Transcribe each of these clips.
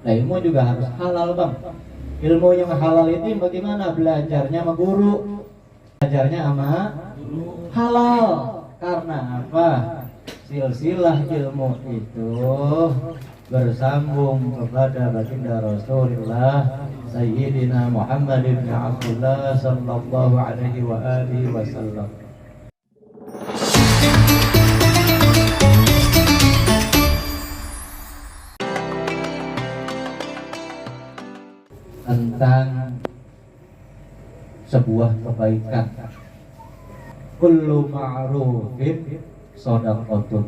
Nah, ilmu juga harus halal, Bang. Ilmu yang halal itu bagaimana? Belajarnya sama guru. Belajarnya sama halal. Karena apa? Silsilah ilmu itu bersambung kepada baginda Rasulullah Sayyidina Muhammad bin Abdullah sallallahu alaihi wa alihi wasallam. Tentang sebuah kebaikan. Kullu ma'rufin shadaqatun.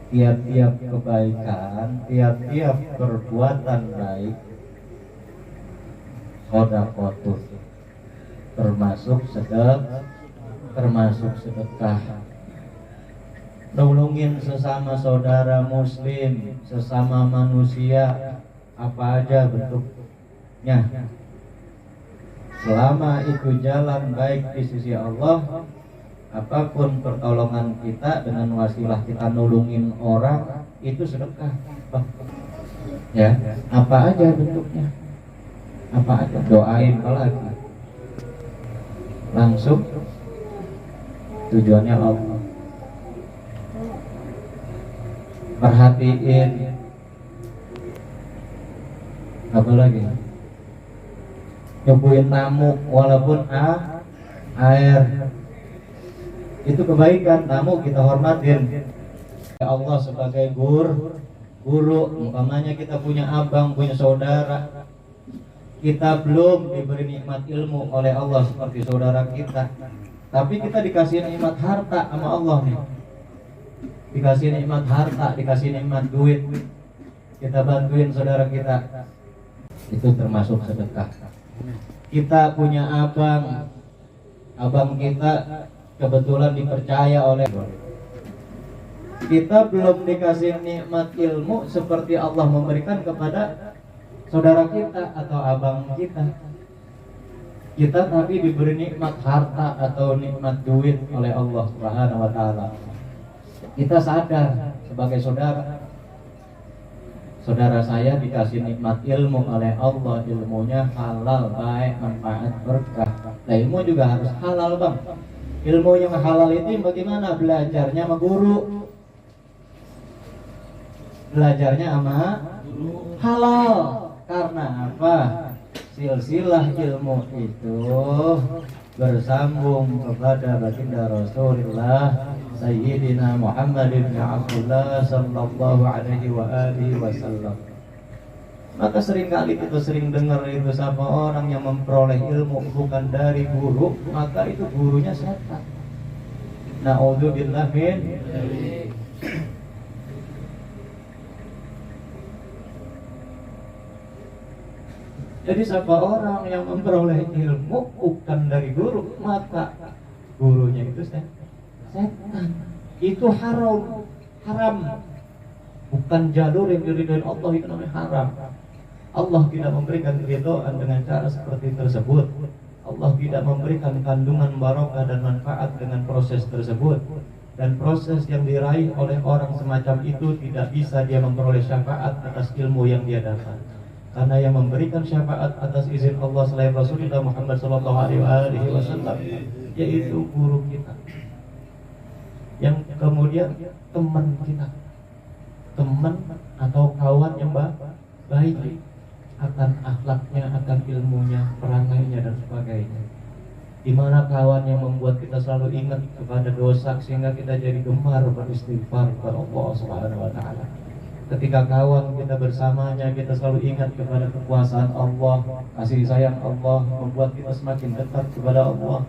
Tiap-tiap kebaikan, tiap-tiap perbuatan baik shadaqatun, termasuk sedekah. Nolongin sesama saudara muslim, sesama manusia, apa aja bentuknya, selama itu jalan baik di sisi Allah, apapun pertolongan kita dengan wasilah kita nolongin orang, itu sedekah. Ya, apa aja bentuknya, apa aja, doain apalagi, langsung tujuannya Allah. Perhatiin apa lagi, nyobuin tamu walaupun air, itu kebaikan. Tamu kita hormatin. Allah sebagai guru, umpamanya kita punya abang, punya saudara, kita belum diberi nikmat ilmu oleh Allah seperti saudara kita, tapi kita dikasih nikmat harta sama Allah nih, dikasih nikmat harta, dikasih nikmat duit, kita bantuin saudara kita, itu termasuk sedekah. Kita punya abang kita kebetulan dipercaya oleh, kita belum dikasih nikmat ilmu seperti Allah memberikan kepada saudara kita atau abang kita, tapi diberi nikmat harta atau nikmat duit oleh Allah Subhanahu wa taala. Kita sadar sebagai saudara saya dikasih nikmat ilmu oleh Allah, ilmunya halal, baik, manfaat, berkah. Nah, ilmu juga harus halal, Bang. Ilmu yang halal itu bagaimana? Belajarnya sama guru. Belajarnya sama halal. Karena apa? Silsilah ilmu itu bersambung kepada baginda Rasulullah Sayyidina Muhammad bin Abdullah sallallahu alaihi wa alihi wasallam. Maka seringkali kita sering dengar itu, siapa orang yang memperoleh ilmu bukan dari guru, maka itu gurunya setan. Na'udzubillah min. Jadi siapa orang yang memperoleh ilmu bukan dari guru, maka gurunya itu setan. Itu haram, bukan jalur yang diridhoi Allah, itu namanya haram. Allah tidak memberikan keridhaan dengan cara seperti tersebut. Allah tidak memberikan kandungan barokah dan manfaat dengan proses tersebut. Dan proses yang diraih oleh orang semacam itu tidak bisa dia memperoleh syafaat atas ilmu yang dia dapat. Karena yang memberikan syafaat atas izin Allah selain Rasulullah Muhammad SAW, yaitu guru kita, yang kemudian teman kita, teman atau kawan yang baik, akan akhlaknya, akan ilmunya, perangainya dan sebagainya. Di mana kawan yang membuat kita selalu ingat kepada dosa sehingga kita jadi gemar beristighfar kepada Allah Subhanahu wa taala. Ketika kawan kita bersamanya, kita selalu ingat kepada kekuasaan Allah, kasih sayang Allah, membuat kita semakin dekat kepada Allah.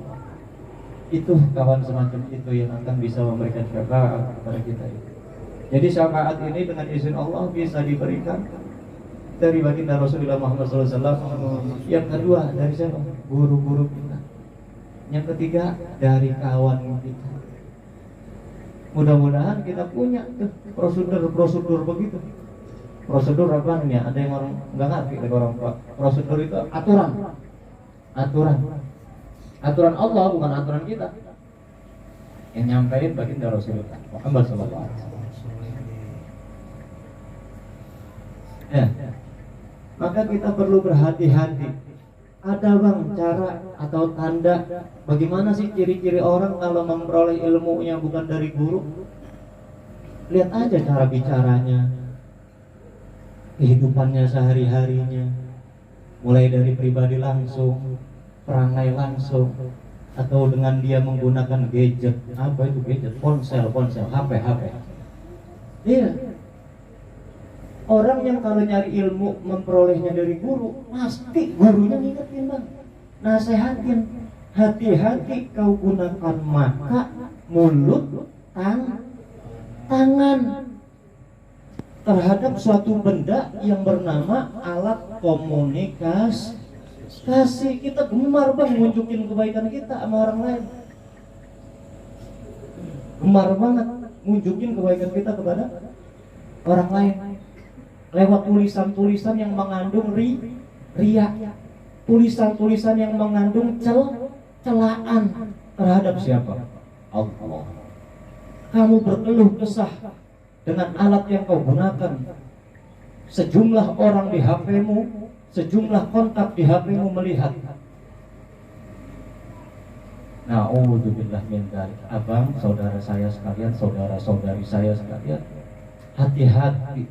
Itu kawan semacam itu yang akan bisa memberikan syafaat kepada kita. Jadi syafaat ini dengan izin Allah bisa diberikan dari baginda Rasulullah Muhammad SAW. Yang kedua dari siapa? Guru-guru kita. Yang ketiga dari kawan kita. Mudah-mudahan kita punya prosedur begitu. Prosedur apa nih? Ada yang orang nggak ngerti dari orang tua. Prosedur itu aturan Allah, bukan aturan kita. Yang nyampein baginda Rasulullah Muhammad SAW. Ya. Maka kita perlu berhati-hati. Ada bang cara atau tanda bagaimana sih ciri-ciri orang kalau memperoleh ilmunya bukan dari guru? Lihat aja cara bicaranya, kehidupannya sehari-harinya, mulai dari pribadi langsung, perangai langsung, atau dengan dia menggunakan gadget. Apa itu gadget? Ponsel, HP. Iya. Orang yang kalau nyari ilmu memperolehnya dari guru, pasti gurunya ngingetin bang, nasehatin, hati-hati kau gunakan mata, mulut, tangan terhadap suatu benda yang bernama alat komunikasi. Kita gemar bang nunjukin kebaikan kita sama orang lain, gemar banget nunjukin kebaikan kita kepada orang lain lewat tulisan-tulisan yang mengandung riya, tulisan-tulisan yang mengandung celaan terhadap siapa? Allah. Kamu berkeluh kesah dengan alat yang kau gunakan. Sejumlah orang di HP-mu, sejumlah kontak di HP-mu melihat. Na'udzubillah min dzalik. Abang, saudara saya sekalian, saudara-saudari saya sekalian, hati-hati.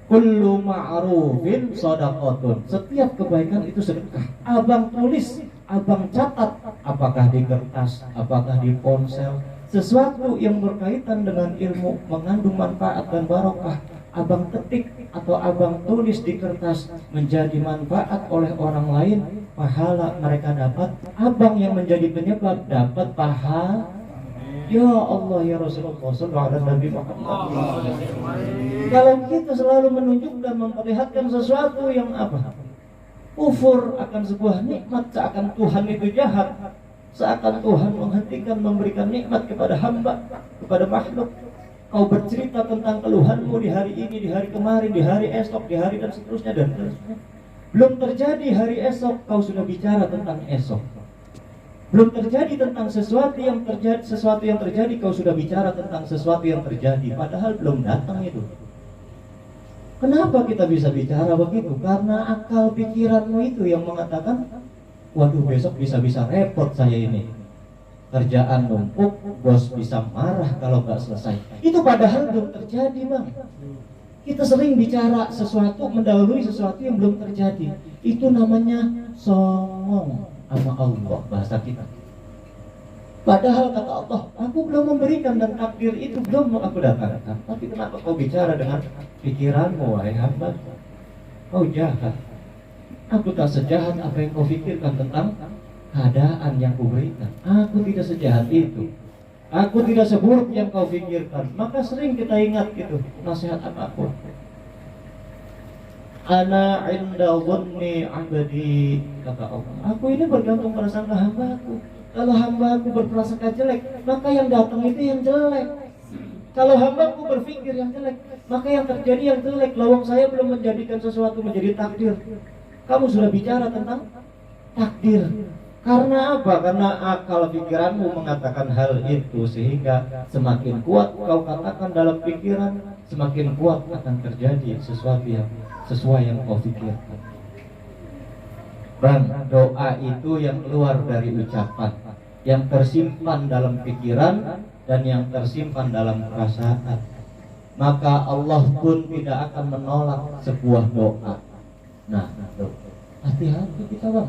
Kullu ma'rufin shadaqatun. Setiap kebaikan itu sedekah. Abang tulis, abang catat, apakah di kertas, apakah di ponsel, sesuatu yang berkaitan dengan ilmu mengandung manfaat dan barokah, abang ketik atau abang tulis di kertas, menjadi manfaat oleh orang lain, pahala mereka dapat, abang yang menjadi penyebab dapat pahala. Ya Allah ya Rasulullah sallallahu alaihi wasallam. Kalau kita selalu menunjuk dan memperlihatkan sesuatu yang apa? Kufur akan sebuah nikmat, seakan Tuhan itu jahat, seakan Tuhan menghentikan memberikan nikmat kepada hamba, kepada makhluk. Kau bercerita tentang keluhanmu di hari ini, di hari kemarin, di hari esok, di hari dan seterusnya dan seterusnya. Belum terjadi hari esok, kau sudah bicara tentang esok. Belum terjadi tentang sesuatu yang terjadi, kau sudah bicara tentang sesuatu yang terjadi, padahal belum datang itu. Kenapa kita bisa bicara begitu? Karena akal pikiranmu itu yang mengatakan, waduh besok bisa-bisa repot saya ini, kerjaan numpuk, bos bisa marah kalau nggak selesai. Itu padahal belum terjadi bang. Kita sering bicara sesuatu, mendahului sesuatu yang belum terjadi. Itu namanya songong sama Allah, bahasa kita. Padahal kata Allah, aku belum memberikan dan takdir itu belum aku datangkan. Tapi kenapa kau bicara dengan pikiranmu, wahai hamba? Kau jahat. Aku tak sejahat apa yang kau pikirkan tentang keadaan yang kuberikan. Aku tidak sejahat itu. Aku tidak seburuk yang kau pikirkan. Maka sering kita ingat gitu nasihat apapun. Ana inda dhanni abdi, kata Allah. Aku ini bergantung pada sangka hambaku. Kalau hambaku berprasangka jelek, maka yang datang itu yang jelek. Kalau hambaku berpikir yang jelek, maka yang terjadi yang jelek. Lawang saya belum menjadikan sesuatu menjadi takdir. Kamu sudah bicara tentang takdir. Karena apa? Karena akal pikiranmu mengatakan hal itu, sehingga semakin kuat kau katakan dalam pikiran, semakin kuat akan terjadi sesuatu yang sesuai yang kau pikirkan. Bang, doa itu yang keluar dari ucapan, yang tersimpan dalam pikiran dan yang tersimpan dalam perasaan. Maka Allah pun tidak akan menolak sebuah doa. Nah, hati-hati kita bang.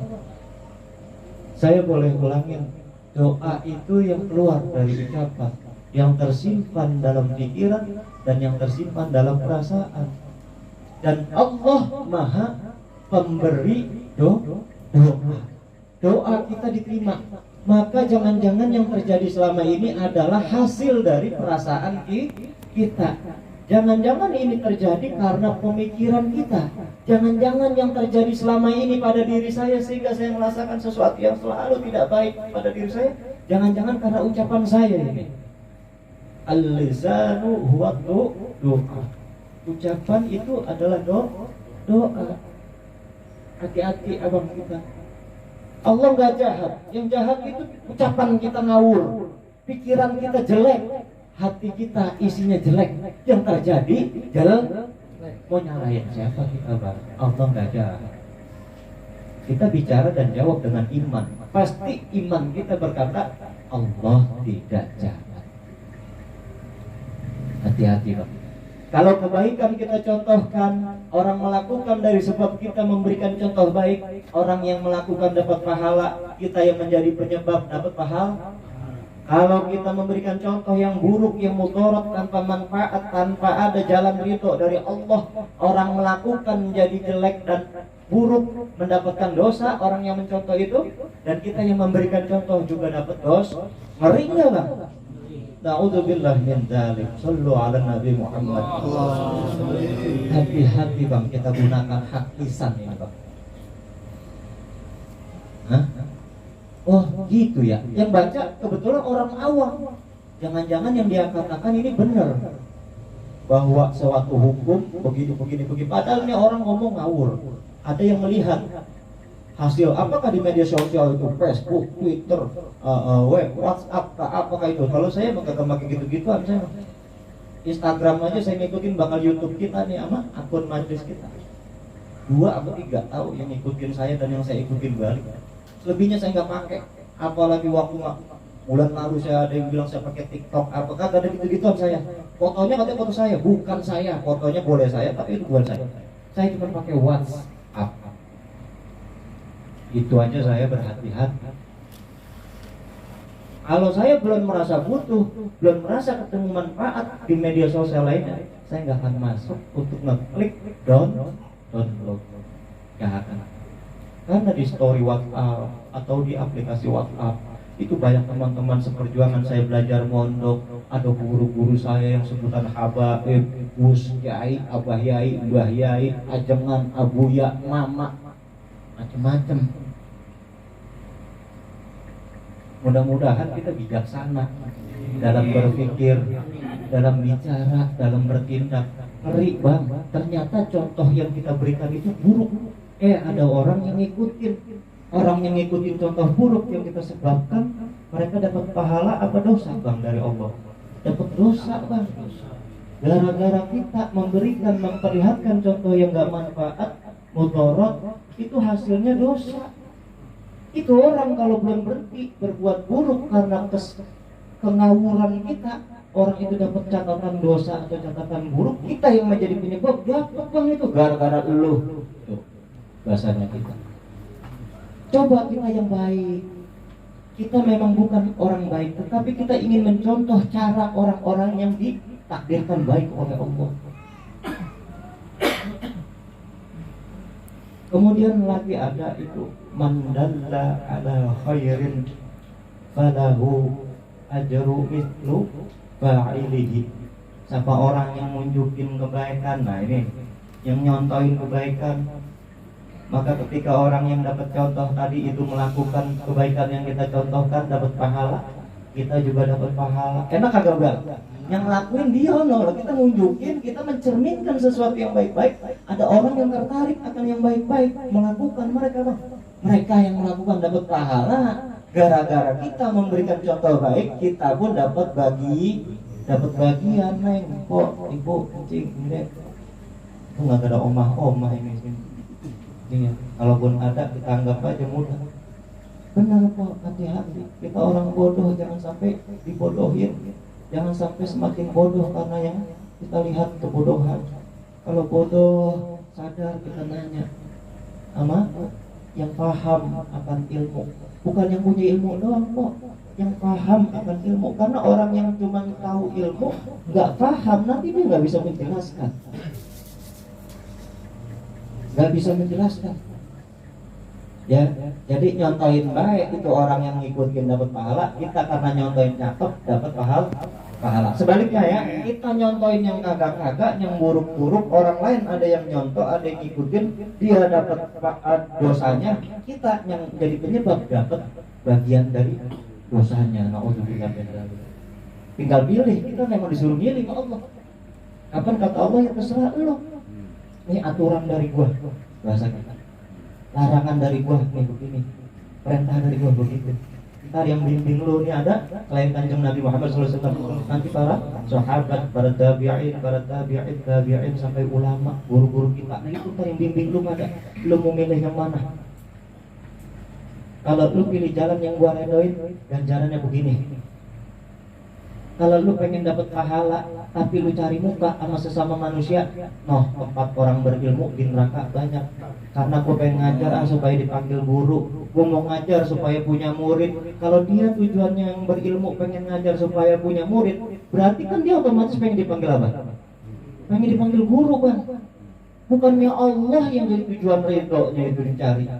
Saya boleh ulangin, doa itu yang keluar dari ucapan, yang tersimpan dalam pikiran dan yang tersimpan dalam perasaan. Dan Allah Maha Pemberi doa. Doa kita diterima. Maka jangan-jangan yang terjadi selama ini adalah hasil dari perasaan kita. Jangan-jangan ini terjadi karena pemikiran kita. Jangan-jangan yang terjadi selama ini pada diri saya sehingga saya merasakan sesuatu yang selalu tidak baik pada diri saya, jangan-jangan karena ucapan saya ini. Al-lisanu huwa doa. Ucapan itu adalah doa. Hati-hati abang kita. Allah nggak jahat. Yang jahat itu ucapan kita ngawur, pikiran kita jelek, hati kita isinya jelek. Yang terjadi Mau nyalahin siapa kita bang? Allah nggak jahat. Kita bicara dan jawab dengan iman. Pasti iman kita berkata Allah tidak jahat. Hati-hati bang. Kalau kebaikan kita contohkan, orang melakukan dari sebab kita memberikan contoh baik, orang yang melakukan dapat pahala, kita yang menjadi penyebab dapat pahala. Kalau kita memberikan contoh yang buruk, yang mudarat, tanpa manfaat, tanpa ada jalan ridho dari Allah, orang melakukan menjadi jelek dan buruk, mendapatkan dosa orang yang mencontoh itu, dan kita yang memberikan contoh juga dapat dosa. Ngeri nggak bang? Na'udzubillah min dzalik. Shallu ala Nabi Muhammad. Hati-hati bang, kita gunakan hak lisan ini bang. Hah? Oh gitu ya. Yang baca kebetulan orang awam. Jangan-jangan yang dia katakan ini benar, bahwa suatu hukum begini. Padahal ini orang ngomong ngawur. Ada yang melihat hasil apakah di media sosial itu, Facebook, Twitter, web, WhatsApp, apakah itu. Kalau saya nggak pakai gitu-gituan, saya Instagram aja saya ngikutin, bakal YouTube kita nih sama akun majelis kita 2 atau 3 tahu yang ngikutin saya dan yang saya ikutin balik. Selebihnya saya nggak pakai, apalagi waktu bulan lalu saya ada yang bilang saya pakai TikTok, apakah ada gitu-gituan saya. Fotonya katanya foto saya, bukan saya. Fotonya boleh saya, tapi itu bukan saya. Saya cuma pakai WhatsApp. Itu aja saya berhati-hati. Kalau saya belum merasa butuh, belum merasa ketemu manfaat di media sosial lainnya, saya nggak akan masuk untuk ngeklik download. Nggak akan. Karena di story WhatsApp atau di aplikasi WhatsApp itu banyak teman-teman seperjuangan saya belajar mondok, ada guru-guru saya yang sebutan habaib, Gus Yai, Abah Yai, Mbah Yai, Ajengan, Abuya, Mama, macam-macam. Mudah-mudahan kita bijaksana dalam berpikir, dalam bicara, dalam bertindak. Ngeri bang, ternyata contoh yang kita berikan itu buruk. Ada orang yang ngikutin. Orang yang ngikutin contoh buruk yang kita sebabkan, mereka dapat pahala apa dosa bang dari Allah? Dapat dosa bang. Gara-gara kita memberikan, memperlihatkan contoh yang gak manfaat, mudarat, itu hasilnya dosa. Itu orang kalau belum berhenti berbuat buruk karena kengawuran kita, orang itu dapat catatan dosa atau catatan buruk, kita yang menjadi penyebab. Dapat bang itu gara-gara lu. Tuh, bahasanya kita. Coba kita yang baik. Kita memang bukan orang baik, tetapi kita ingin mencontoh cara orang-orang yang ditakdirkan baik oleh Allah. Kemudian lagi ada itu, mandalla ala khairin falahu ajru mithlu fa'ilihi. Siapa orang yang nunjukin kebaikan, nah ini yang nyontohin kebaikan, maka ketika orang yang dapat contoh tadi itu melakukan kebaikan yang kita contohkan, dapat pahala, kita juga dapat pahala. Enak kagak bang? Yang ngelakuin dia loh, kita nunjukin, kita mencerminkan sesuatu yang baik-baik. Ada orang yang tertarik akan yang baik-baik, melakukan mereka bang. Mereka yang melakukan dapat pahala. Gara-gara kita memberikan contoh baik, kita pun dapat bagian. Neng, kok ibu kencing ini, itu nggak ada omah ini. Iya, kalaupun ada kita anggap aja mudah. Benar kok, hati-hati. Kita orang bodoh, jangan sampai dibodohin. Jangan sampai semakin bodoh karena yang kita lihat kebodohan. Kalau bodoh, sadar kita nanya sama yang paham akan ilmu. Bukan yang punya ilmu doang kok, yang paham akan ilmu. Karena orang yang cuma tahu ilmu, nggak paham, nanti dia nggak bisa menjelaskan. Nggak bisa menjelaskan. Ya, jadi nyontohin baik itu orang yang ngikutin dapat pahala, kita karena nyontohin cakep dapat pahala. Sebaliknya ya, kita nyontohin yang kagak-kagak, yang buruk-buruk, orang lain ada yang nyontoh, ada yang ngikutin, dia dapat dosanya, kita yang jadi penyebab dapat bagian dari dosanya. Na'udzubillah min dzalik. Tinggal pilih, kita memang disuruh milih sama Allah. Kapan kata Allah ya terserah lo. Ini aturan dari gua, bahasa kita. Larangan dari gua nih begini, perintah dari gua begitu. Ntar yang bimbing lu ini ada selain Kanjeng Nabi Muhammad SAW, nanti para sahabat, para tabi'in sampai ulama, guru-guru kita. Nah itu ntar yang bimbing lu ada. Lu mau milih yang mana? Kalau lu pilih jalan yang gua redoin, ganjarannya begini. Kalau lu pengen dapat pahala, tapi lu cari muka sama sesama manusia, tempat orang berilmu di neraka banyak. Karena gua pengen ngajar supaya dipanggil guru, gua mau ngajar supaya punya murid. Kalau dia tujuannya yang berilmu pengen ngajar supaya punya murid, berarti kan dia otomatis pengen dipanggil apa? Pengen dipanggil guru, Bang. Bukannya Allah yang jadi tujuan ridhonya itu dicari.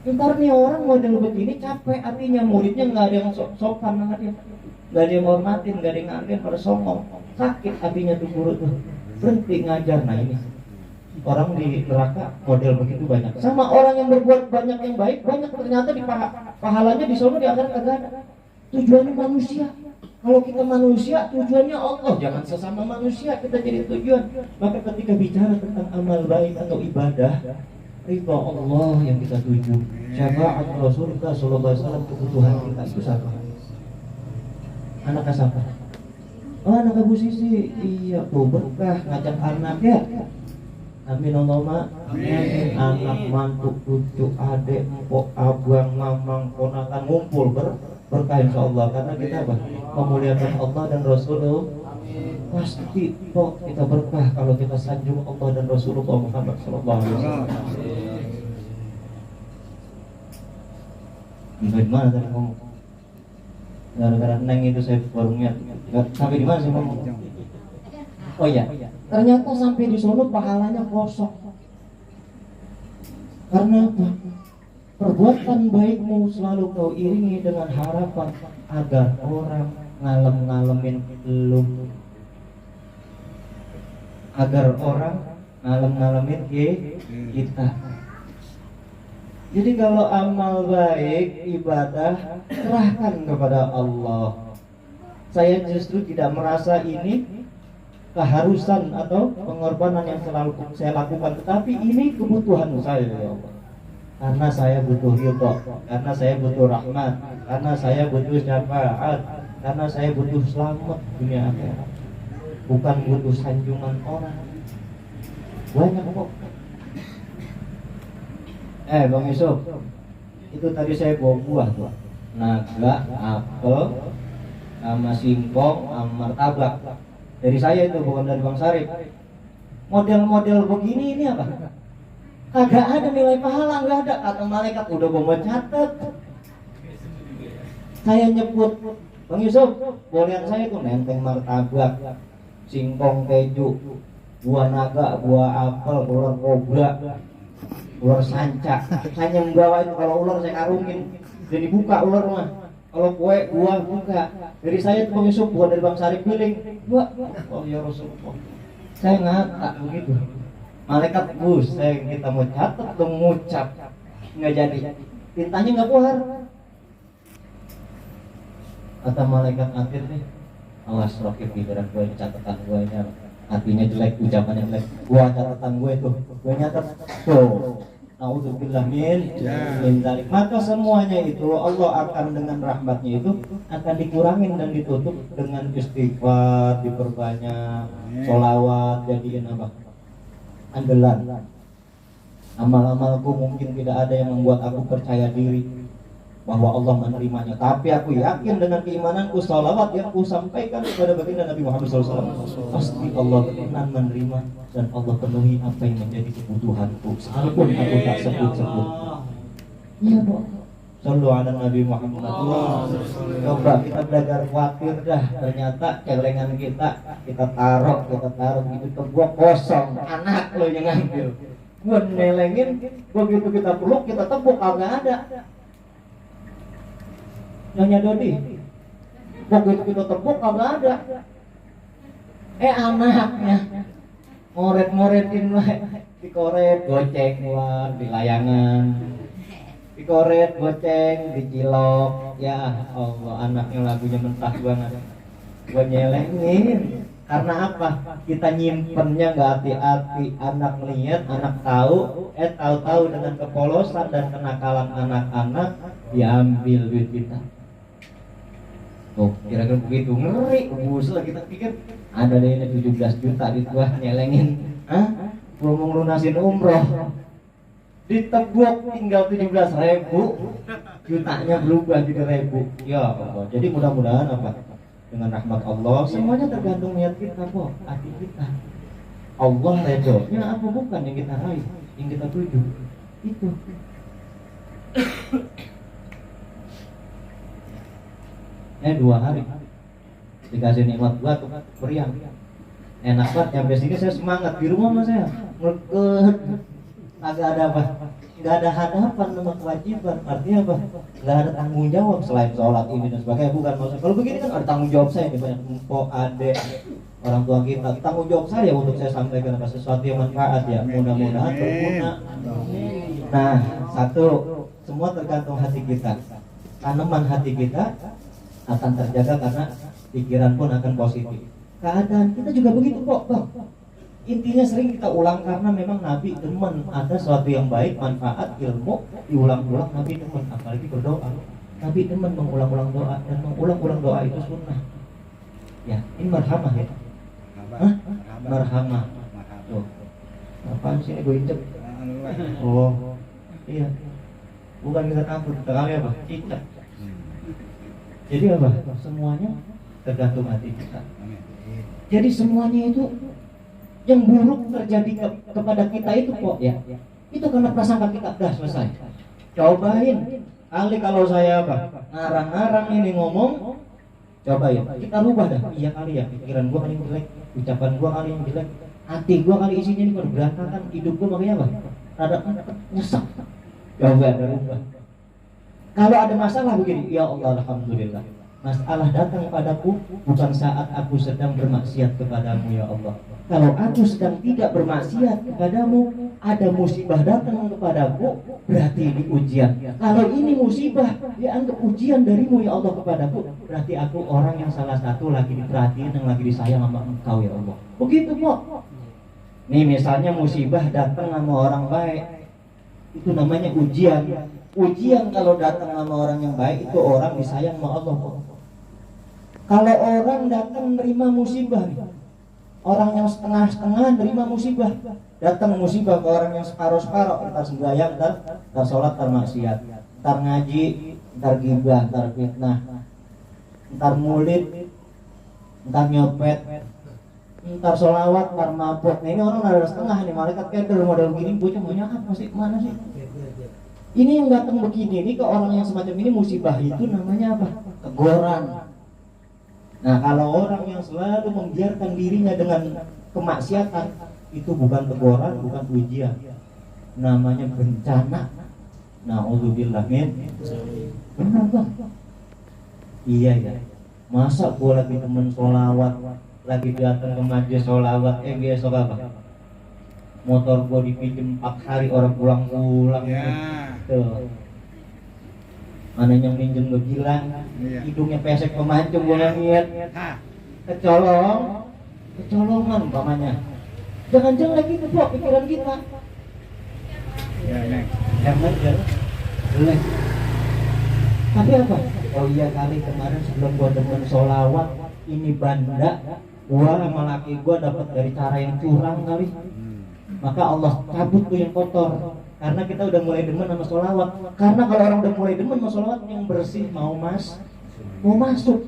Ntar nih orang model begini capek, artinya muridnya nggak ada yang sopan banget ya. Gak ada yang hormatin, gak ada yang ngargain, pada songong. Sakit hatinya tuh guru tuh, berhenti ngajar. Nah ini orang di neraka model begitu banyak. Sama orang yang berbuat banyak yang baik, banyak ternyata di pahalanya di sono di akhirat kagak ada. Tujuannya manusia. Kalau kita manusia, tujuannya Allah. Jangan sesama manusia kita jadi tujuan. Maka ketika bicara tentang amal baik atau ibadah, ridha Allah yang kita tuju. Syafaat Rasulullah SAW, kebutuhan kita itu siapa? Anak siapa? Oh, anak Ibu Sisi. Iya tuh berkah ngajak anak ya. Amin Allahumma amin. Anak, mantu, cucu, adik, empok, abang, mamang, ponakan ngumpul berkah insyaallah. Karena kita apa? Memuliakan Allah dan Rasulullah. Pasti kok kita berkah kalau kita sanjung Allah dan Rasulullah Muhammad sallallahu alaihi wasallam. Bagaimana tadi ngomong? Gara-gara neng itu saya warungnya sampai di mana sih ngomong? Oh iya, ternyata sampai di sono pahalanya kosong. Karena apa? Perbuatan baikmu selalu kau iringi dengan harapan agar orang ngalem-ngalemin lu, agar orang ngalem-ngalemin kita. Jadi kalau amal baik, ibadah, serahkan kepada Allah. Saya justru tidak merasa ini keharusan atau pengorbanan yang selalu saya lakukan, tetapi ini kebutuhan saya ya Allah. Karena saya butuh ridha, karena saya butuh rahmat, karena saya butuh syafaat, karena saya butuh selamat dunia akhirat. Bukan butuh sanjungan orang. Banyak kok. Bang Yusuf, itu tadi saya bawa buah tuh, naga, apel, sama singkong, sama martabak. Dari saya itu, bukan dari Bang Sarip. Model-model begini ini apa? Kagak ada nilai pahala, nggak ada. Kata malaikat udah mau catat. Saya nyebut, Bang Yusuf, bolehan saya tuh nenteng martabak, singkong keju, buah naga, buah apel, ular kobra, ular sanca. Saya membawa itu, kalau ular saya karungin, jadi buka ular mah. Kalau kue buah buka. Dari saya itu Bang Yusuf, buah dari Bang Sarip piling. Buah. Oh ya Rasulullah. Saya ngata begitu. Malaikat saya kita mau catat atau mengucap, nggak jadi. Tintanya nggak keluar. Kata malaikat akhir nih, awas Rokib pikiran gue ini, catatan gue ini hatinya jelek, ucapannya jelek. Gua catatan gue tuh, gue nyatet tuh. Naudzubillah min dzalik. Maka semuanya itu Allah akan dengan rahmatnya itu akan dikurangin dan ditutup dengan istighfar, diperbanyak, sholawat, jadiin apa? Andalan. Amal-amalku mungkin tidak ada yang membuat aku percaya diri bahwa Allah menerimanya, tapi aku yakin dengan keimananku, sholawat yang ku sampaikan kepada baginda Nabi Muhammad SAW, pasti Allah berkenan menerima dan Allah penuhi apa yang menjadi kebutuhanku, sekalipun aku tak sebut-sebut. Iya dong. Sallu ala Nabi Muhammad. Coba kita belajar khawatir dah, ternyata celengan kita taruh gitu ke gua kosong, anak lo yang ngambil. Gua nelengin, begitu kita peluk, kita tepuk, kagak ada. Nyonya Dodi, begitu kita tepuk kagak ada. Anaknya ngoret-ngoretin lah, dikoret, goceng keluar di layangan, dikoret, goceng, dicilok. Ya Allah, anaknya lagunya mentah banget. Gua nyelengin. Karena apa? Kita nyimpennya nggak hati-hati. Anak lihat, anak tahu, tahu-tahu dengan kepolosan dan kenakalan anak-anak diambil duit kita. Tuh, kira-kira begitu, ngeri, busel kita pikir ada deh ini 17 juta di gua nyelengin, gua mau lunasin umroh, ditebuk tinggal 17.000, jutanya berubah jadi ribu. Ya Allah, jadi mudah-mudahan apa? Dengan rahmat Allah, semuanya tergantung niat kita kok, hati kita. Allah redhonya apa bukan yang kita raih, yang kita tuju, itu. Dua hari dikasih nikmat buat meriang, enak banget. Sampai sini saya semangat, di rumah mas saya agak ada apa, nggak ada hadapan sama kewajiban. Artinya apa, nggak ada tanggung jawab selain sholat ini dan sebagainya. Bukan maksud, kalau begini kan ada tanggung jawab saya nih, banyak empok, adek, orang tua kita. Tanggung jawab saya untuk saya sampaikan apa sesuatu yang manfaat ya, mudah-mudahan berguna. Nah, satu, semua tergantung hati kita. Tanaman hati kita akan terjaga karena pikiran pun akan positif. Keadaan kita juga begitu kok bang. Intinya sering kita ulang karena memang Nabi demen ada sesuatu yang baik, manfaat, ilmu diulang-ulang. Nabi demen, apalagi berdoa. Nabi demen mengulang-ulang doa, dan mengulang-ulang doa itu sunnah. Ya, ini marhamah ya. Marhamah. Tuh. Apaan sih ini gue injek? Oh, iya. Bukan kita takut, kita kali apa? Cicak. Jadi apa? Semuanya tergantung hati kita. Jadi semuanya itu yang buruk terjadi kepada kita itu kok ya, itu karena prasangka kita udah selesai. Cobain kali kalau saya apa ngarang-ngarang ini ngomong, cobain kita rubah dah. Iya kali ya, pikiran gua kali jelek, ucapan gua kali yang jelek, hati gua kali isinya ini berantakan, hidup gua makanya apa ada nyesek. Coba ada rubah. Kalau ada masalah begini, ya Allah alhamdulillah, masalah datang padaku bukan saat aku sedang bermaksiat kepadamu ya Allah. Kalau aku sedang tidak bermaksiat kepadamu, ada musibah datang kepadaku, berarti ini ujian. Kalau ini musibah dianggap ujian darimu ya Allah kepadaku, berarti aku orang yang salah satu lagi diperhatiin, yang lagi disayang sama engkau ya Allah. Begitu kok. Nih misalnya musibah datang sama orang baik, itu namanya ujian. Ujian kalau datang sama orang yang baik, itu orang disayang sama Allah kok. Kalau orang datang menerima musibah, orang yang setengah-setengah nerima musibah, datang musibah ke orang yang separuh-separuh, entar sembahyang, entar sholat, entar maksiat, entar ngaji, entar gibah, entar fitnah, entar mulit, entar nyopet, entar sholawat, entar mabuk. Nah ini orang ada setengah nih, malaikat keder model begini, bocah maunya apa sih, mana sih? Ini yang datang begini, ini ke orang yang semacam ini musibah itu namanya apa? Teguran. Nah kalau orang yang selalu membiarkan dirinya dengan kemaksiatan, itu bukan teguran, bukan ujian, namanya bencana. Na'udzubillah min. Benar bang? Iya ya. Masa gua lagi temen sholawat, lagi datang ke majelis sholawat, besok apa? Motor gua dipinjem 4 hari, orang pulang-pulang ya. Tuh. Mana yang minjem gue bilang, hidungnya pesek pemancung gue ngeliat, kecolongan umpamanya. Jangan jelek itu kok pikiran kita. Jangan jelek. Tapi apa? Oh iya kali kemarin sebelum gua demen sholawat, ini banda, gua sama laki gua dapat dari cara yang curang kali. Maka Allah cabut tuh yang kotor. Karena kita udah mulai demen sama sholawat. Karena kalau orang udah mulai demen sama sholawat, yang bersih mau masuk.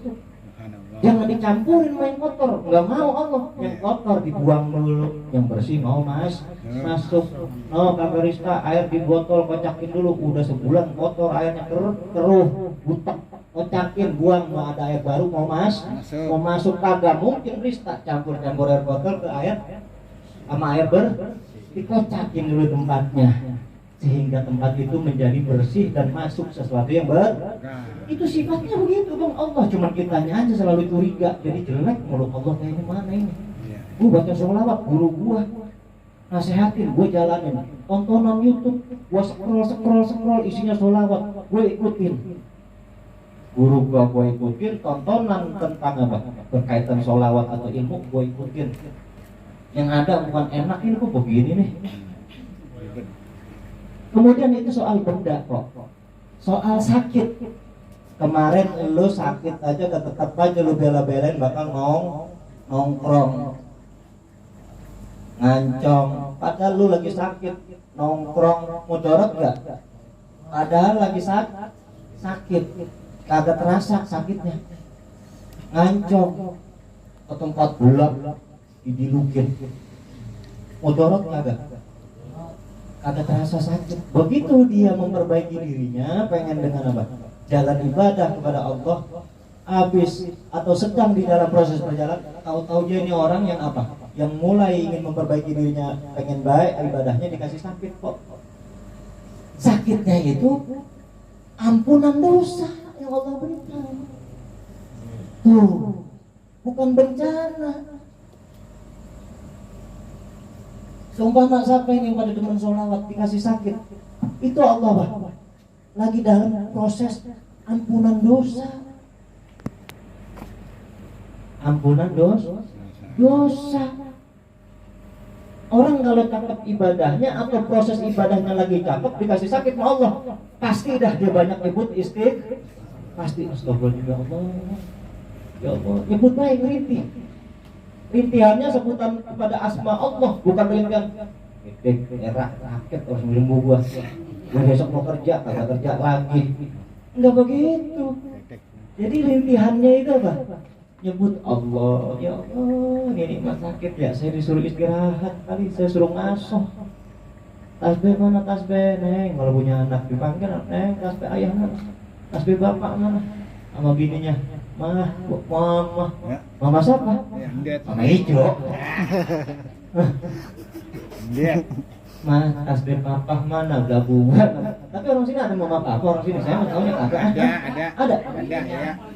Jangan dicampurin main kotor. Nggak mau Allah. Yang kotor dibuang dulu, yang bersih mau masuk. No kabarista, air di botol kocakin dulu. Udah sebulan kotor, airnya keruh, butek, kocakin, buang. Mau ada air baru mau masuk. Kagak mungkin Rista campur air botol ke air sama air dikocakin dulu tempatnya, sehingga tempat itu menjadi bersih dan masuk sesuatu yang itu sifatnya begitu bang. Allah cuma kitanya aja selalu curiga, jadi jelek mulut Allah kayaknya mana ini. Gua baca sholawat, guru gua nasehatin, gua jalanin tontonan YouTube, gua scroll isinya sholawat, gua ikutin. Guru gua ikutin, tontonan tentang apa berkaitan sholawat atau ilmu gua ikutin. Yang ada bukan enak, ini kok begini nih. Kemudian itu soal benda kok. soal sakit. Kemarin lu sakit aja tetap aja lu bela-belain bakal nongkrong ngancong, padahal lu lagi sakit. Nongkrong mudarat gak? Padahal lagi sakit, kagak terasa sakitnya. Ngancong ke tempat gelap didilukin, mudarat kagak? Kagak terasa sakit. Begitu dia memperbaiki dirinya, pengen dengan apa? Jalan ibadah kepada Allah, habis atau sedang di dalam proses perjalanan, tahu-tahu dia ini orang yang apa? Yang mulai ingin memperbaiki dirinya, pengen baik ibadahnya, dikasih sakit kok. Sakitnya itu ampunan dosa yang Allah berikan. Tuh, bukan bencana. Sumpah mak siapa ini yang pada demen sholawat dikasih sakit, itu Allah bah, lagi dalam proses ampunan dosa. Ampunan dosa. Orang kalau cakep ibadahnya atau proses ibadahnya lagi cakep, dikasih sakit sama Allah, pasti dah dia banyak nyebut pasti astagfirullah ya Allah, nyebut baik rintih. Rintihannya sebutan kepada asma Allah, bukan rintihan era rakyat harus minum gua besok mau kerja, kagak kerja lagi. Enggak begitu. Jadi rintihannya itu apa? Nyebut Allah, ya Allah, ini nikmat sakit ya, saya disuruh istirahat kali, saya suruh ngasuh. Tasbih mana tasbih, Neng? Kalau punya anak dipanggil, Neng, tasbih ayah mana? Tasbih bapak mana? Sama bininya, Mama siapa? Mama hijau. Tasbih papa mana? Gabungan. Tapi orang sini ada mama papa, orang sini saya tahu yang ada.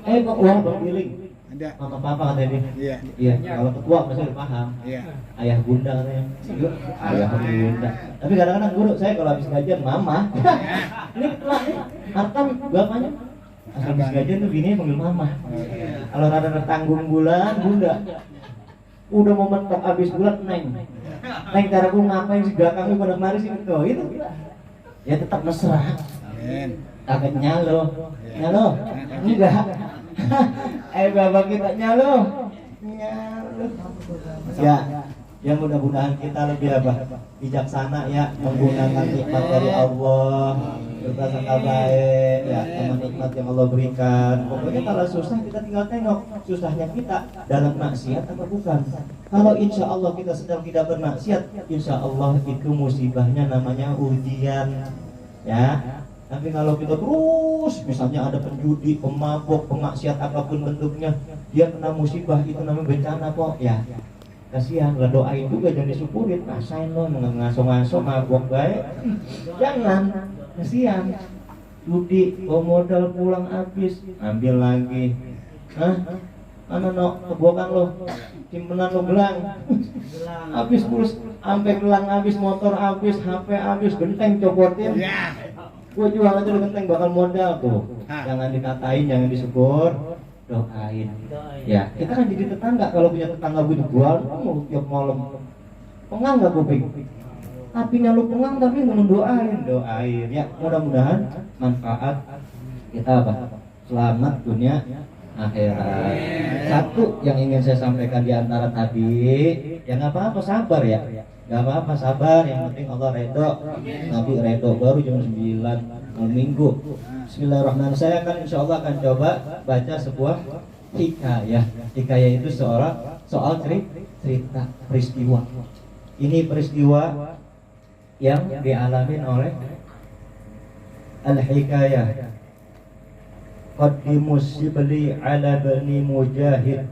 Kok uang bergiling? Ada. Mama papa katanya dia. Iya. Kalau ketua pasti udah paham. Iya. Ayah bunda katanya. Ayah bunda. Tapi kadang-kadang guru saya kalau habis gajian mama. Ini pelan nih. Hartam bapaknya. Habis gajian tuh bininya panggil mama. Kalau ada tanggung bulan bunda. Udah mau mentok habis bulan Neng. Neng cara gue ngapain sih belakangnya pada kemarin sih itu. Ya tetap mesra. Kagak nyalo. Enggak. Bapak kita nyalo. Ya mudah-mudahan kita lebih bijaksana ya, menggunakan nikmat dari Allah, berprasangka baik ya sama nikmat yang Allah berikan. Pokoknya kalau susah kita tinggal tengok susahnya kita dalam maksiat apa bukan. Kalau insya Allah kita sedang tidak bermaksiat, insya Allah itu musibahnya namanya ujian ya. Tapi kalau kita terus misalnya ada penjudi, pemabok, pemaksiat apapun bentuknya, dia kena musibah, itu namanya bencana kok ya. Kasihan, lah doain juga jangan disyukurin. Rasain lo ngaso-ngaso mabok baik. Jangan, kasihan. Judi, modal pulang habis, ambil lagi. Mana kebokan lo, simpenan lo gelang. Habis terus, sampai gelang habis, motor habis, HP habis, genteng copotin. Gue jual aja lo genteng bakal modal tuh. Jangan dikatain, jangan disyukur, doain. Ya, kita kan jadi tetangga. Kalau punya tetangga gue dijual, mau tiap malam pengang nggak kuping. Apinya lu pengang tapi doain. Ya, mudah-mudahan manfaat kita selamat dunia akhirat. Satu yang ingin saya sampaikan di antara tadi, ya nggak apa-apa sabar ya. Gak apa-apa sabar, yang penting Allah redho. Nabi redho, baru jam 9 minggu. Bismillahirrahmanirrahim. Saya akan insya Allah akan coba baca sebuah hikayah. Hikayah itu soal cerita peristiwa. Ini peristiwa yang dialamin oleh al-hikayah. Qaddimus Shibli ala bani Mujahid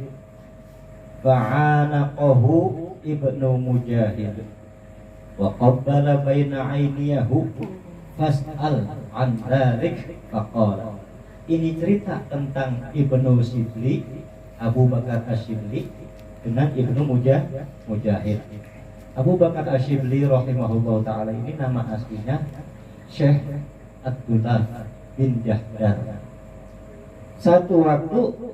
fa'anaqahu Ibnu Mujahid wa qabbala baina ayniyahu fas'al an dzalik faqala. Ini cerita tentang Ibnu Shibli, Abu Bakar Asy-Syibli dengan Ibnu Mujahid. Abu Bakar Asy-Syibli rahimahullah taala ini nama aslinya Syekh Abdullah bin Jahdar. Satu waktu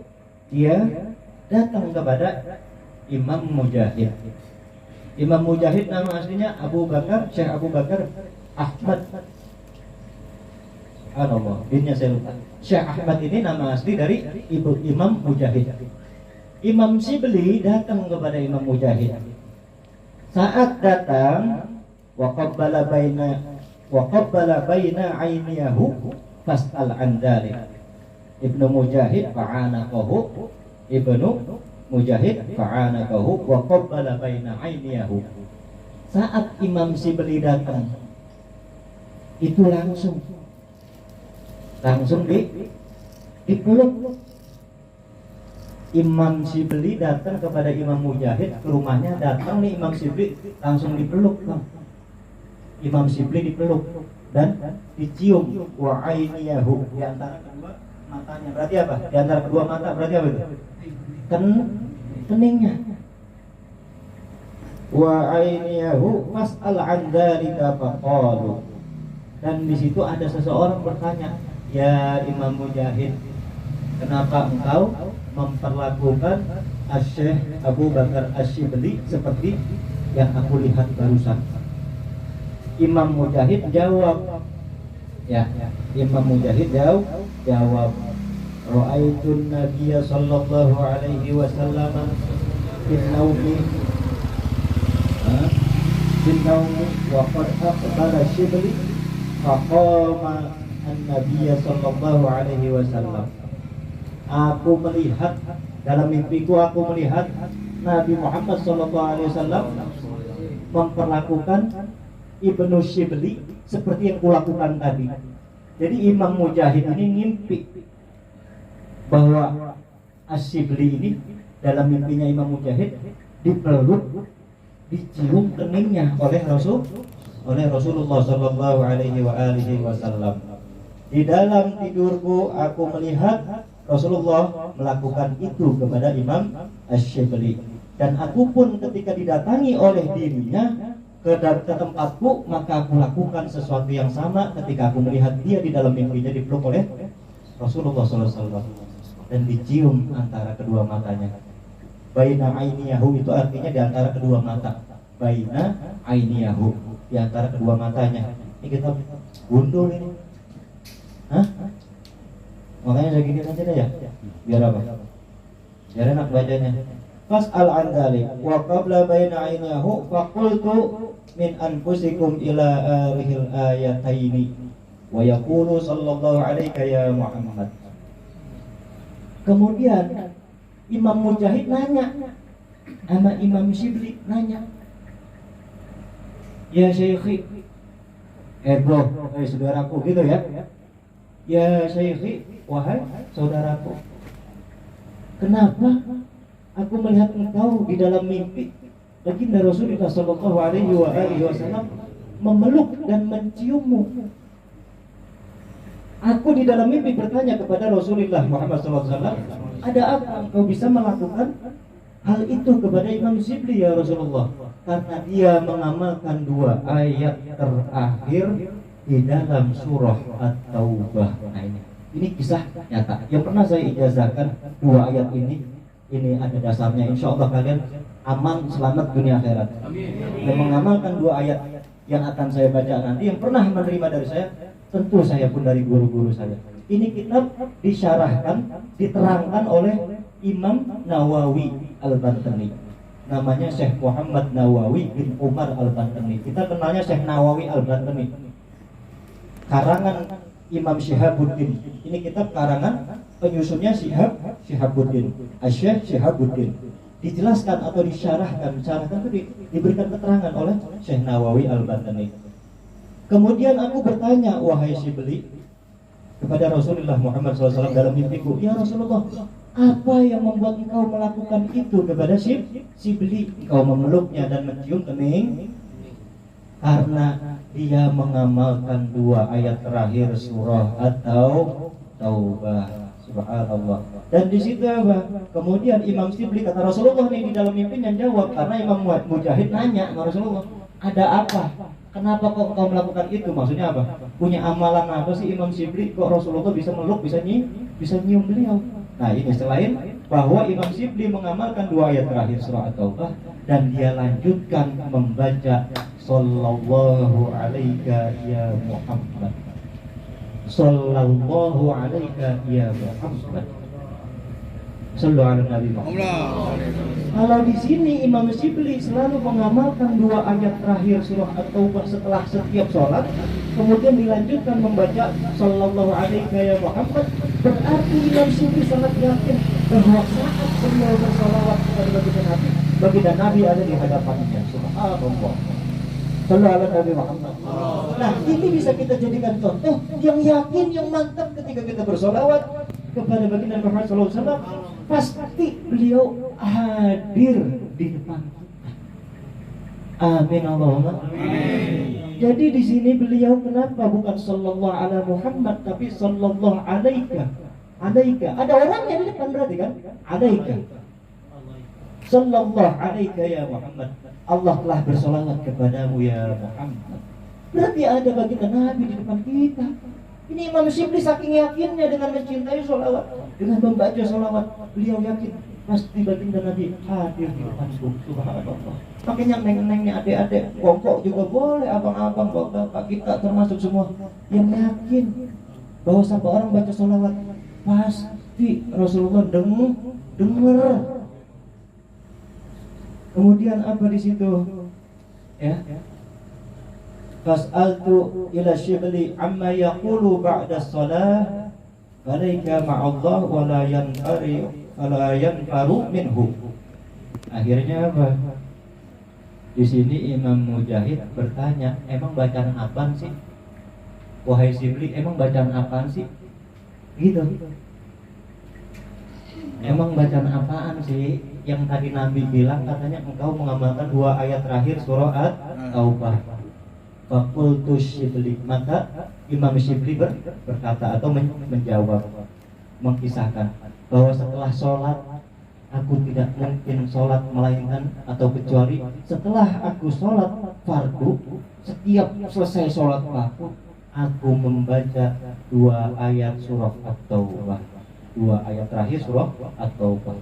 dia datang kepada Imam Mujahid. Imam Mujahid nama aslinya Abu Bakar, Syekh Abu Bakar Ahmad Subhanallah, binnya saya lupa. Syekh Ahmad ini nama asli dari ibu Imam Mujahid. Imam Shibli datang kepada Imam Mujahid. Saat datang, waqabbala baina ainiyahu fas'al an dzalik. Ibnu Mujahid fa'anaqahu, Ibnu Mujahid fa'anaqahu wa qabbala baina ainiyahu. Saat Imam Shibli datang, itu langsung dipeluk. Imam Shibli datang kepada Imam Mujahid ke rumahnya, datang nih Imam Shibli langsung dipeluk, Bang. Imam Shibli dipeluk dan dicium wa ainiyahu, di antara kedua matanya. Berarti apa? Di antara kedua mata berarti apa itu? Keningnya. Wa ainiyahu mas'al an dzalika faqalu. Dan di situ ada seseorang bertanya, "Ya Imam Mujahid, kenapa engkau memperlakukan Syekh Abu Bakar Asy-Syibli seperti yang aku lihat barusan?" Imam Mujahid jawab, Imam Mujahid jawab, "Ra'aitun Nabiyya sallallahu alaihi wasallam fil naumi wa qad aqbala Syibli faqama an-Nabiyya sallallahu alaihi wasallam." Aku melihat, dalam mimpiku aku melihat Nabi Muhammad SAW memperlakukan Ibnu Shibli seperti yang kulakukan tadi. Jadi Imam Mujahid ini ngimpi bahwa Asy-Syibli ini dalam mimpinya Imam Mujahid dipeluk, dicium keningnya oleh Rasulullah SAW. Di dalam tidurku aku melihat Rasulullah melakukan itu kepada Imam Asy-Syibli, dan aku pun ketika didatangi oleh dirinya ke tempatku, maka aku lakukan sesuatu yang sama ketika aku melihat dia di dalam mimpinya dipeluk oleh Rasulullah SAW dan dicium antara kedua matanya. Baina ainiyahu itu artinya di antara kedua mata. Baina ainiyahu, di antara kedua matanya. Ini kita gundul ini. Hah? Makanya saya gini aja deh ya. Biar apa? Biar enak bacanya. Fas'al an dzalik wa qabla baina ainiyahu faqultu min anfusikum ila arihil ayataini wa yaqulu sallallahu alaika ya Muhammad. Kemudian Imam Mujahid nanya sama Imam Shibli, nanya, "Ya Syekhi, bro, saudaraku," gitu ya. "Ya Syekhi, wahai saudaraku, kenapa aku melihat engkau di dalam mimpi Baginda Rasulullah sallallahu alaihi wasallam memeluk dan menciummu?" Aku di dalam mimpi bertanya kepada Rasulullah Muhammad SAW, "Ada apa engkau bisa melakukan hal itu kepada Imam Shibli ya Rasulullah?" Karena dia mengamalkan dua ayat terakhir di dalam surah At-Taubah. Nah, ini kisah nyata yang pernah saya ijazahkan. Dua ayat ini ada dasarnya. Insya Allah kalian aman, selamat dunia akhirat. Yang mengamalkan dua ayat yang akan saya baca nanti, yang pernah menerima dari saya, tentu saya pun dari guru-guru saya. Ini kitab disyarahkan, diterangkan oleh Imam Nawawi Al-Bantani. Namanya Syekh Muhammad Nawawi bin Umar Al-Bantani. Kita kenalnya Syekh Nawawi Al-Bantani. Karangan Imam Syihabuddin. Ini kitab karangan penyusunnya Syihabuddin, Syekh Syihabuddin. Dijelaskan atau disyarahkan itu diberikan keterangan oleh Syekh Nawawi Al-Bantani. Kemudian aku bertanya, wahai Shibli, kepada Rasulullah Muhammad SAW dalam mimpiku, "Ya Rasulullah, apa yang membuat engkau melakukan itu kepada Shibli? Engkau memeluknya dan mencium kening?" Karena dia mengamalkan dua ayat terakhir surah atau Taubah. Subhanallah. Dan di situ apa? Kemudian Imam Shibli, kata Rasulullah nih di dalam mimpinya jawab, karena Imam Mujahid nanya sama Rasulullah, "Ada apa? Kenapa kok kau melakukan itu?" Maksudnya apa? Punya amalan apa sih Imam Shibli kok Rasulullah bisa meluk, bisa nyium beliau? Nah, ini selain bahwa Imam Shibli mengamalkan dua ayat terakhir surah At-Taubah, dan dia lanjutkan membaca sallallahu alaika ya Muhammad. sallallahu alaika ya Muhammad. Sallu ala Nabi Muhammad. Kalau di sini Imam Syibli selalu mengamalkan 2 ayat terakhir surah At-Taubah setelah setiap sholat, kemudian dilanjutkan membaca sallallahu alaika ya Muhammad, berarti Imam Syibli sangat yakin bahwa saat beliau bersalawat kepada baginda Nabi ada di hadapannya. Subhanallah. Sallu ala Nabi Muhammad. Nah, ini bisa kita jadikan contoh yang yakin, yang mantap ketika kita bersolawat kepada baginda Muhammad SAW. Pasti beliau hadir di depan kita. Amin Allahumma. Jadi di sini beliau kenapa bukan sallallahu ala Muhammad tapi sallallahu alaika. Alaika. Ada orangnya di depan berarti kan? Alaika. Sallallahu alaika ya Muhammad. Allah telah bersolawat kepadamu ya Muhammad. Berarti ada baginda Nabi di depan kita. Ini Imam Syibli saking yakinnya dengan mencintai sholawat, dengan membaca sholawat, beliau yakin pasti baginda Nabi hadir di depanku. Subhanallah. Makanya neng-nengnya adik-adik, kongkok juga boleh, abang-abang, bapak kita termasuk semua yang yakin bahwa sampai orang baca sholawat pasti Rasulullah dengar. Kemudian apa di situ? Ya. Fas'altu ila Syibli amma yaqulu ba'da shalah falaika ma'allah wa la yanfaru minhu. Akhirnya apa? Di sini Imam Mujahid bertanya, emang bacaan apaan sih? Wahai Syibli, emang bacaan apaan sih? Gitu. Emang bacaan apaan sih? Yang tadi Nabi bilang katanya engkau mengamalkan 2 ayat terakhir surah At-Taubah. Fakultu Syibli, maka Imam Syibli berkata atau menjawab, mengisahkan bahwa setelah sholat aku tidak mungkin sholat melainkan atau kecuali setelah aku sholat fardu, setiap selesai sholat aku membaca 2 ayat surah At-Taubah, 2 ayat terakhir surah At-Taubah.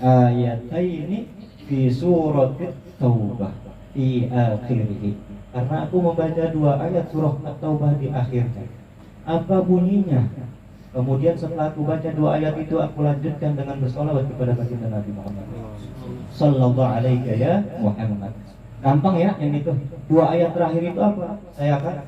Ayat ini di surat At-Taubah di akhirih. Karena aku membaca 2 ayat surah At-Taubah di akhirnya. Apa bunyinya? Kemudian setelah aku baca 2 ayat itu, aku lanjutkan dengan bersolawat kepada baginda Nabi Muhammad sallallahu alaihi ya Muhammad. Gampang ya yang itu. 2 ayat terakhir itu apa? Saya akan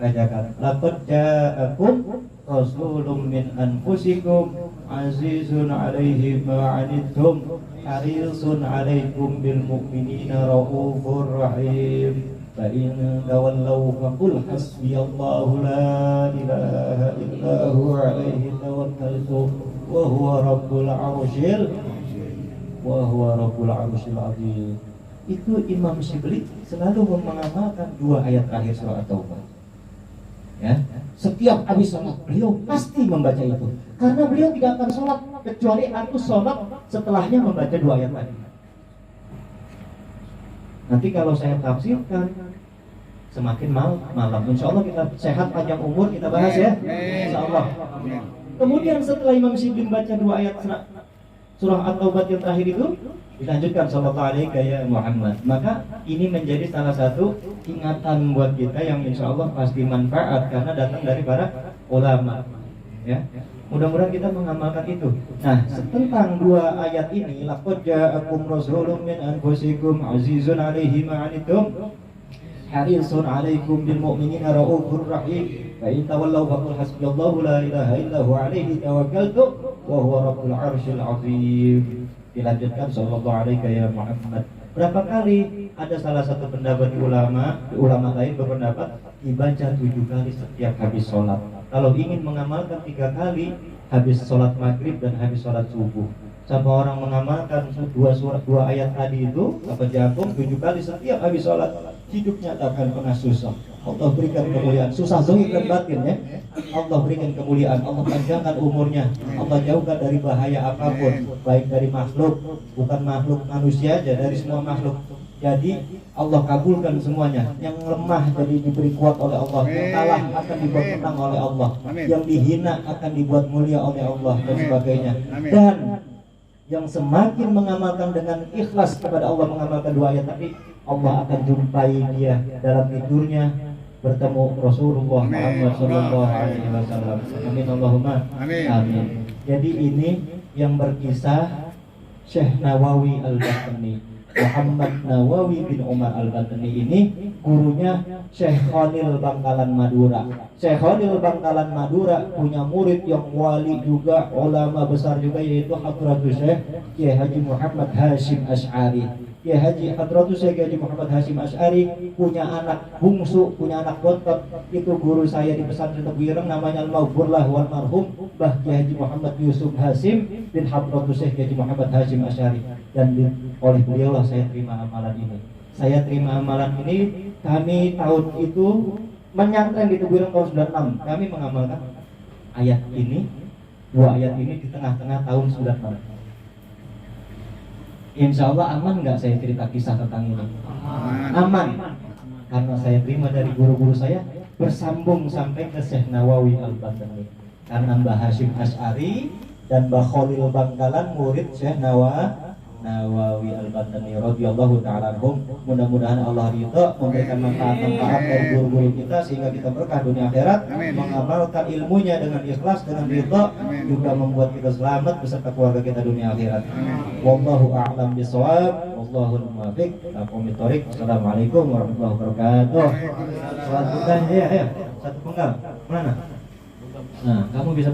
bacakan. Laqad ja'akum rasulun min anfusikum azizun alaihi ma 'anittum harisun alaikum bil mu'minina raufur rahim. فإن تولوا فقل حسبي الله لا إله إلا هو عليه توكلت وهو رب العرش العظيم. Itu Imam Syibli selalu mengamalkan 2 ayat terakhir surah At-Taubah. Ya, setiap habis sholat beliau pasti membaca itu. Karena beliau tidak akan sholat kecuali aku sholat setelahnya membaca 2 ayat tadi. Nanti kalau saya tafsirkan semakin malam, insya Allah kita sehat panjang umur, kita bahas ya, insya Allah. Kemudian setelah Imam Syibli membaca 2 ayat surah At-Taubah yang terakhir itu, dilanjutkan sallallahu alaihi ya Muhammad. Maka ini menjadi salah satu ingatan buat kita yang insya Allah pasti manfaat karena datang dari para ulama. Ya, mudah-mudahan kita mengamalkan itu. Nah, tentang 2 ayat ini, laqad ja'akum rasulun min anfusikum azizun 'alaihi ma 'anittum harisun 'alaikum bil mu'minina raufur rahim. Fa in tawallaw faqul hasbiyallahu la ilaha illa huwa 'alaihi tawakkaltu wa huwa rabbul 'arsyil 'azim. Dilanjutkan sallallahu alaihi ya Muhammad. Berapa kali? Ada salah satu pendapat ulama lain berpendapat dibaca 7 kali setiap habis sholat. Kalau ingin mengamalkan 3 kali habis sholat maghrib dan habis sholat subuh. Sama orang mengamalkan 2 ayat tadi itu, apa jagung 7 kali setiap habis sholat, hidupnya akan pernah susah. Allah berikan kemuliaan, susah zahir dan batin ya. Allah berikan kemuliaan, Allah panjangkan umurnya, Allah jauhkan dari bahaya apapun, baik dari makhluk, bukan makhluk manusia aja, dari semua makhluk. Jadi Allah kabulkan semuanya. Yang lemah jadi diberi kuat oleh Allah, yang kalah akan dibuat menang oleh Allah, yang dihina akan dibuat mulia oleh Allah dan sebagainya. Dan yang semakin mengamalkan dengan ikhlas kepada Allah, mengamalkan 2 ayat tadi, Allah akan jumpai dia dalam tidurnya, bertemu Rasulullah Muhammad sallallahu alaihi wasallam. Amin Allahumma amin. Jadi ini yang berkisah Syekh Nawawi Al-Batani. Muhammad Nawawi bin Umar Al-Batani ini gurunya Syekh Khalil Bangkalan Madura. Syekh Khalil Bangkalan Madura punya murid yang wali juga, ulama besar juga, yaitu Hadratus Syekh Kiai Haji Muhammad Hashim Asy'ari. Kiai Haji Hadratus Syekh Haji Muhammad Hashim Asy'ari punya anak bungsu, punya anak bontot. Itu guru saya di pesantren Tebu Ireng, namanya Al-Maghfurlah wal Marhum Mbah Kiai Haji Muhammad Yusuf Hashim bin Hadratus Syekh Haji Muhammad Hashim Asy'ari. Dan oleh beliau lah saya terima amalan ini. Saya terima amalan ini. Kami tahun itu menyantren di Tebu Ireng tahun 96. Kami mengamalkan ayat ini, dua ayat ini di tengah-tengah tahun 96. Insya Allah aman nggak saya cerita kisah tentang ini? Aman. Karena saya terima dari guru-guru saya, bersambung sampai ke Syekh Nawawi Al-Batani. Karena Mbah Hashim Asy'ari dan Mbah Khalil Bangkalan murid Syekh Nawawi Al-Batani radhiyallahu ta'ala anhum. Mudah-mudahan Allah ridha memberikan manfaat dari guru-guru kita sehingga kita berkah dunia akhirat, mengamalkan ilmunya dengan ikhlas, dengan ridha, juga membuat kita selamat beserta keluarga kita dunia akhirat. Wallahu a'lam bishawab, wallahul muwaffiq. Aqimit thoriq. Assalamualaikum warahmatullahi wabarakatuh. Salat bukan ya, satu penggal. Mana? Nah, kamu bisa